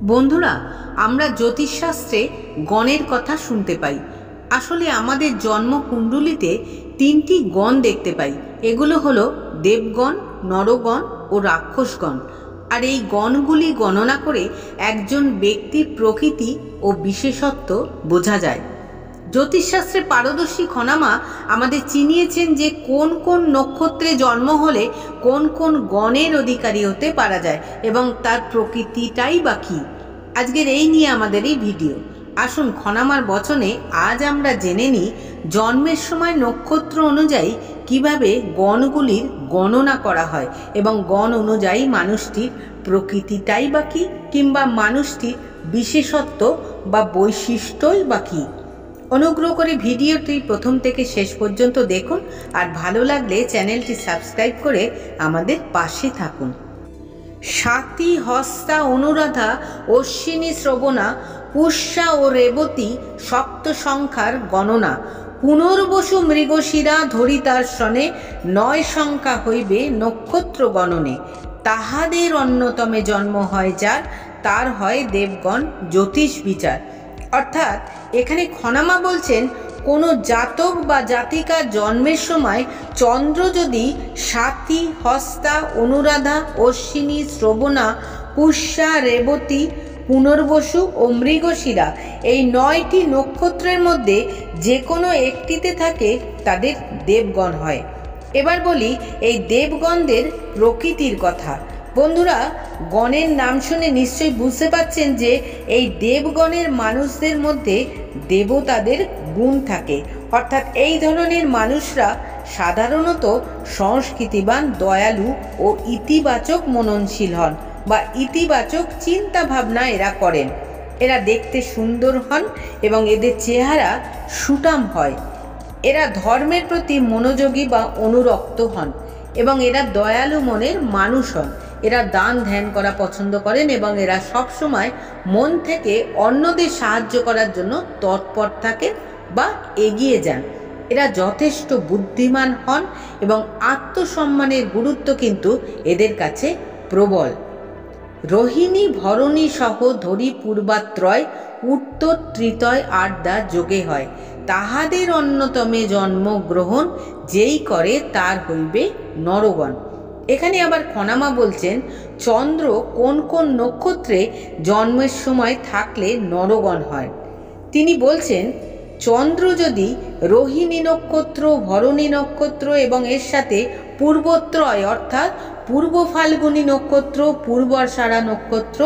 বন্ধুরা, আমরা জ্যোতিষশাস্ত্রে গণের কথা শুনতে পাই। আসলে আমাদের জন্মকুণ্ডলিতে তিনটি গণ দেখতে পাই। এগুলো হলো দেবগণ, নরগণ ও রাক্ষসগণ। আর এই গণগুলি গণনা করে একজন ব্যক্তির প্রকৃতি ও বিশেষত্ব বোঝা যায়। জ্যোতিষশাস্ত্রে পারদর্শী খনামা আমাদের চিনিয়েছেন যে কোন কোন নক্ষত্রে জন্ম হলে কোন কোন গণের অধিকারী হতে পারা যায় এবং তার প্রকৃতিটাই বা কী। আজকের এই নিয়ে আমাদের এই ভিডিও। আসুন খনামার বচনে আজ আমরা জেনে নিই জন্মের সময় নক্ষত্র অনুযায়ী কিভাবে গণগুলির গণনা করা হয় এবং গণ অনুযায়ী মানুষটির প্রকৃতিটাই বা কী, কিংবা মানুষটির বিশেষত্ব বা বৈশিষ্ট্যই বা কী। অনুগ্রহ করে ভিডিওটি প্রথম থেকে শেষ পর্যন্ত দেখুন, আর ভালো লাগলে চ্যানেলটি সাবস্ক্রাইব করে আমাদের পাশে থাকুন। স্বাতী, হস্তা, অনুরাধা, অশ্বিনী, শ্রবণা, পুষ্যা ও রেবতী সপ্ত সংখ্যার গণনা। পুনর্বসু, মৃগশিরা, ধরিতার সনে 9 সংখ্যা হইবে নক্ষত্র গণনে। তাহাদের অন্যতমে জন্ম হয় যার, তার হয় দেবগণ জ্যোতিষ বিচার। অর্থাৎ এখানে খনামা বলছেন কোনো জাতক বা জাতিকার জন্মের সময় চন্দ্র যদি স্বাতী, হস্তা, অনুরাধা, অশ্বিনী, শ্রবণা, পুষ্যা, রেবতী, পুনর্বসু ও মৃগশিরা এই 9টি নক্ষত্রের মধ্যে যে কোনো একটিতে থাকে তাদের দেবগণ হয়। এবার বলি এই দেবগণদের প্রকৃতির কথা। বন্ধুরা, গণের নাম শুনে নিশ্চয়ই বুঝতে পারছেন যে এই দেবগণের মানুষদের মধ্যে দেবতাদের গুণ থাকে। অর্থাৎ এই ধরনের মানুষরা সাধারণত সংস্কৃতিবান, দয়ালু ও ইতিবাচক মননশীল হন বা ইতিবাচক চিন্তা ভাবনা এরা করেন। এরা দেখতে সুন্দর হন এবং এদের চেহারা সুঠাম হয়। এরা ধর্মের প্রতি মনোযোগী বা অনুরক্ত হন এবং এরা দয়ালু মনের মানুষ হন। এরা দান ধ্যান করা পছন্দ করেন এবং এরা সবসময় মন থেকে অন্যদের সাহায্য করার জন্য তৎপর থাকেন বা এগিয়ে যান। এরা যথেষ্ট বুদ্ধিমান হন এবং আত্মসম্মানের গুরুত্ব কিন্তু এদের কাছে প্রবল। রোহিণী, ভরণী সহ ধরি পূর্বাত্রয় উত্তর ত্রিতয় আড্ডা যোগে হয়। তাহাদের অন্যতমে জন্মগ্রহণ যেই করে তার হইবে নরগণ। এখানে আবার খনামা বলছেন চন্দ্র কোন কোন নক্ষত্রে জন্মের সময় থাকলে নরগণ হয়। তিনি বলছেন চন্দ্র যদি রোহিণী নক্ষত্র, ভরণী নক্ষত্র এবং এর সাথে পূর্বত্রয় অর্থাৎ পূর্ব ফাল্গুনী নক্ষত্র, পূর্বাষাঢ়া নক্ষত্র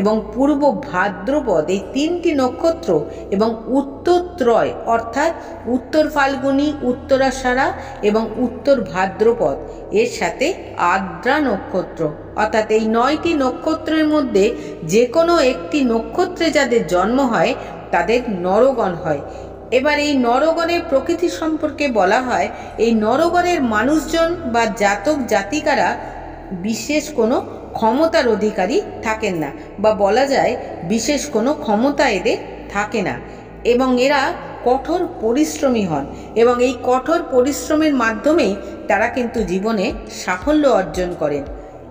এবং পূর্ব ভাদ্রপদ এই 3টি নক্ষত্র এবং উত্তরত্রয় অর্থাৎ উত্তর ফাল্গুনী, উত্তরাষাঢ়া এবং উত্তর ভাদ্রপদ এর সাথে আদ্রা নক্ষত্র অর্থাৎ এই 9টি নক্ষত্রের মধ্যে যে কোনো একটি নক্ষত্রে যাদের জন্ম হয় তাদের নরগণ হয়। এবার এই নরগণের প্রকৃতি সম্পর্কে বলা হয় এই নরগণের মানুষজন বা জাতক জাতিকারা বিশেষ কোনো ক্ষমতার অধিকারী থাকেন না, বা বলা যায় বিশেষ কোনো ক্ষমতা এদের থাকে না এবং এরা কঠোর পরিশ্রমী হন এবং এই কঠোর পরিশ্রমের মাধ্যমেই তারা কিন্তু জীবনে সাফল্য অর্জন করেন।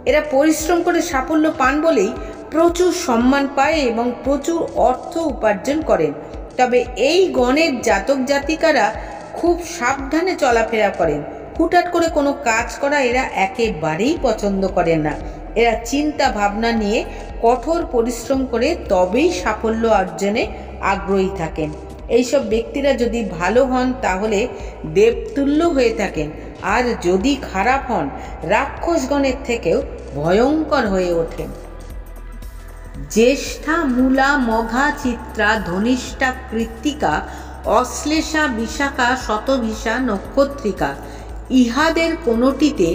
এরা পরিশ্রম করে সাফল্য পান বলেই প্রচুর সম্মান পায় এবং প্রচুর অর্থ উপার্জন করেন। তবে এই গণের জাতক জাতিকারা খুব সাবধানে চলাফেরা করেন। হুটহাট করে কোনো কাজ করা এরা একেবারেই পছন্দ করেন না। এরা চিন্তা ভাবনা নিয়ে কঠোর পরিশ্রম করে তবেই সাফল্য অর্জনে আগ্রহী থাকেন। এইসব ব্যক্তিরা যদি ভালো হন তাহলে দেবতুল্য হয়ে থাকেন, আর যদি খারাপ হন রাক্ষসগণের থেকেও ভয়ঙ্কর হয়ে ওঠেন। জ্যেষ্ঠা, মূলা, মঘা, চিত্রা, ধনিষ্ঠা, কৃত্তিকা, অশ্লেষা, বিশাখা, শতভিষা নক্ষত্রিকা ইহাদের কোনোটিতে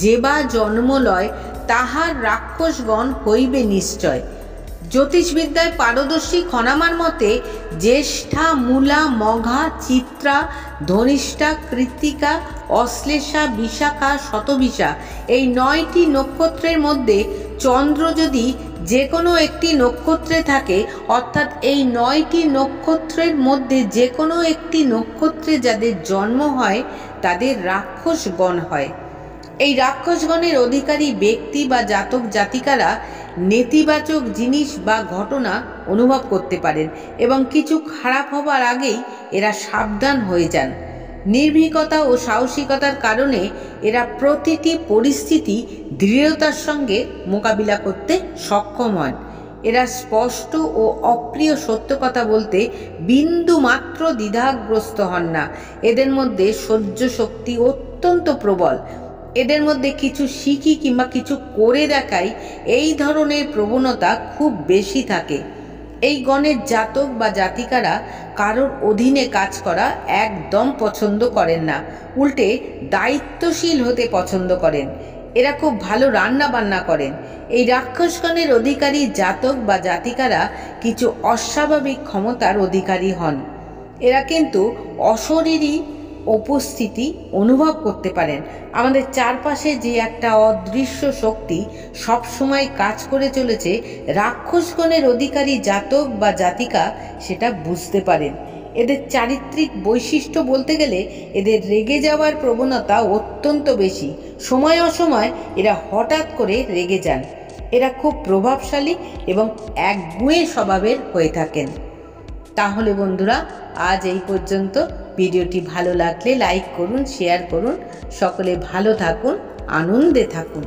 যে বা জন্মলয় তাহার রাক্ষসগণ হইবে নিশ্চয়। জ্যোতিষবিদ্যায় পারদর্শী খনামার মতে জ্যেষ্ঠা, মূলা, মঘা, চিত্রা, ধনিষ্ঠা, কৃত্তিকা, অশ্লেষা, বিশাখা, শতভিষা এই 9টি নক্ষত্রের মধ্যে চন্দ্র যদি যে কোনো একটি নক্ষত্রে থাকে অর্থাৎ এই 9টি নক্ষত্রের মধ্যে যে কোনো একটি নক্ষত্রে যাদের জন্ম হয় তাদের রাক্ষসগণ হয়। এই রাক্ষসগণের অধিকারী ব্যক্তি বা জাতক জাতিকারা নেতিবাচক জিনিস বা ঘটনা অনুভব করতে পারেন এবং কিছু খারাপ হবার আগেই এরা সাবধান হয়ে যান। নির্ভীকতা ও সাহসিকতার কারণে এরা প্রতিটি পরিস্থিতি দৃঢ়তার সঙ্গে মোকাবিলা করতে সক্ষম হন। এরা স্পষ্ট ও অপ্রিয় সত্য কথা বলতে বিন্দু মাত্র দ্বিধাগ্রস্ত হন না। এদের মধ্যে সহ্য শক্তি অত্যন্ত প্রবল। এদের মধ্যে কিছু শিখি কিংবা কিছু করে দেখাই, এই ধরনের প্রবণতা খুব বেশি থাকে। এই গণের জাতক বা জাতিকারা কারোর অধীনে কাজ করা একদম পছন্দ করেন না, উল্টে দায়িত্বশীল হতে পছন্দ করেন। এরা খুব ভালো রান্না বান্না করেন। এই রাক্ষসগণের অধিকারী জাতক বা জাতিকারা কিছু অস্বাভাবিক ক্ষমতার অধিকারী হন। এরা কিন্তু অশরীরী উপস্থিতি অনুভব করতে পারেন। আমাদের চারপাশে যে একটা অদৃশ্য শক্তি সবসময় কাজ করে চলেছে, রাক্ষসগণের অধিকারী জাতক বা জাতিকা সেটা বুঝতে পারেন। এদের চারিত্রিক বৈশিষ্ট্য বলতে গেলে এদের রেগে যাওয়ার প্রবণতা অত্যন্ত বেশি। সময় অসময় এরা হঠাৎ করে রেগে যান। এরা খুব প্রভাবশালী এবং একগুঁয়ে স্বভাবের হয়ে থাকেন। তাহলে বন্ধুরা, আজ এই পর্যন্ত। ভিডিওটি ভালো লাগলে লাইক করুন, শেয়ার করুন। সকলে ভালো থাকুন, আনন্দে থাকুন।